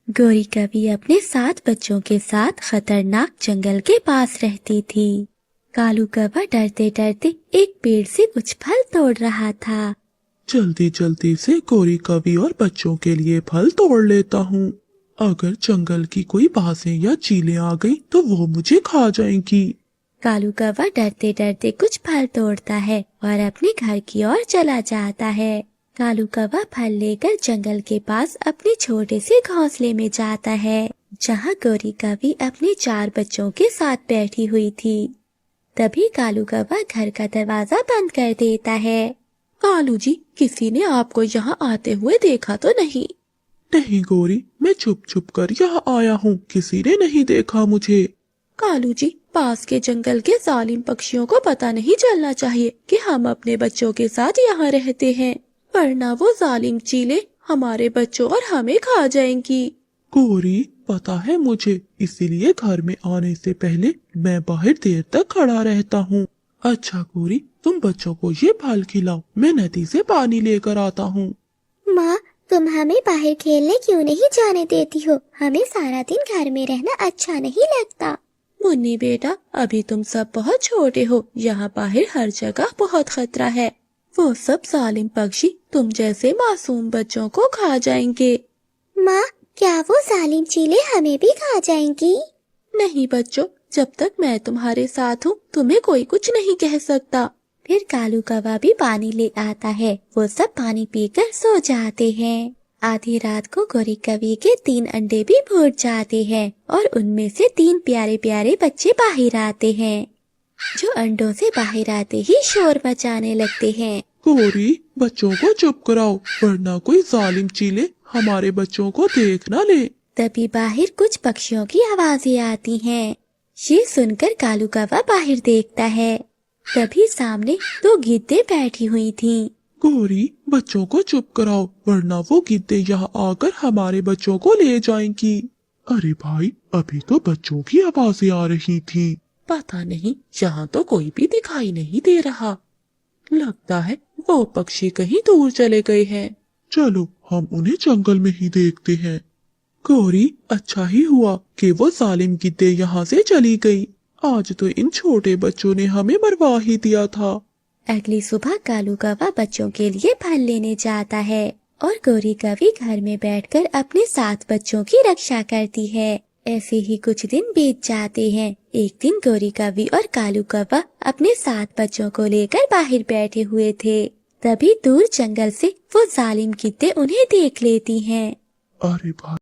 गौरी कभी अपने 7 बच्चों के साथ खतरनाक जंगल के पास रहती थी। कालू कौवा डरते डरते एक पेड़ से कुछ फल तोड़ रहा था। जल्दी जल्दी से गौरी कवि और बच्चों के लिए फल तोड़ लेता हूँ। अगर जंगल की कोई बाजें या चीलें आ गई तो वो मुझे खा जाएंगी। कालू कौवा डरते डरते कुछ फल तोड़ता है और अपने घर की ओर चला जाता है। कालू कौवा फल लेकर जंगल के पास अपने छोटे से घोंसले में जाता है, जहाँ गौरी कवि अपने 4 बच्चों के साथ बैठी हुई थी। तभी कालू कौवा घर का दरवाजा बंद कर देता है। कालू जी, किसी ने आपको यहाँ आते हुए देखा तो नहीं? नहीं गौरी, मैं छुप छुप कर यहाँ आया हूँ, किसी ने नहीं देखा मुझे। कालू जी, पास के जंगल के जालिम पक्षियों को पता नहीं चलना चाहिए कि हम अपने बच्चों के साथ यहाँ रहते हैं, वरना वो जालिम चीलें हमारे बच्चों और हमें खा जाएंगी। गौरी, पता है मुझे, इसीलिए घर में आने से पहले मैं बाहर देर तक खड़ा रहता हूँ। अच्छा गौरी, तुम बच्चों को ये फल खिलाओ, मैं नदी से पानी लेकर आता हूँ। माँ, तुम हमें बाहर खेलने क्यों नहीं जाने देती हो? हमें सारा दिन घर में रहना अच्छा नहीं लगता। मुन्नी बेटा, अभी तुम सब बहुत छोटे हो, यहाँ बाहर हर जगह बहुत खतरा है। वो सब जालिम पक्षी तुम जैसे मासूम बच्चों को खा जाएंगे। माँ, क्या वो जालिम चीलें हमें भी खा जाएंगी? नहीं बच्चों, जब तक मैं तुम्हारे साथ हूँ तुम्हें कोई कुछ नहीं कह सकता। फिर कालू कौवा भी पानी ले आता है। वो सब पानी पीकर सो जाते हैं। आधी रात को गौरी कवि के 3 अंडे भी फूट जाते हैं और उनमें से 3 प्यारे प्यारे बच्चे बाहर आते हैं, जो अंडों से बाहर आते ही शोर मचाने लगते हैं। गौरी, बच्चों को चुप कराओ, वरना कोई जालिम चीले हमारे बच्चों को देख न ले। तभी बाहर कुछ पक्षियों की आवाजें आती हैं। ये सुनकर कालू कौवा बाहर देखता है। तभी सामने 2 गिद्धे बैठी हुई थीं। गौरी, बच्चों को चुप कराओ, वरना वो गिद्धे यहाँ आकर हमारे बच्चों को ले जाएंगी। अरे भाई, अभी तो बच्चों की आवाजें आ रही थी। पता नहीं, यहाँ तो कोई भी दिखाई नहीं दे रहा। लगता है वो पक्षी कहीं दूर चले गए हैं। चलो हम उन्हें जंगल में ही देखते हैं। गौरी, अच्छा ही हुआ कि वो जालिम गिद्धे यहाँ से चली गई। आज तो इन छोटे बच्चों ने हमें मरवा ही दिया था। अगली सुबह कालू कौवा बच्चों के लिए फल लेने जाता है और गौरी कवि घर में बैठकर अपने 7 बच्चों की रक्षा करती है। ऐसे ही कुछ दिन बीत जाते हैं। एक दिन गौरी कवि और कालू कौवा अपने 7 बच्चों को लेकर बाहर बैठे हुए थे। तभी दूर जंगल से वो जालिम गिद्धे उन्हें देख लेती हैं। अरे भाई,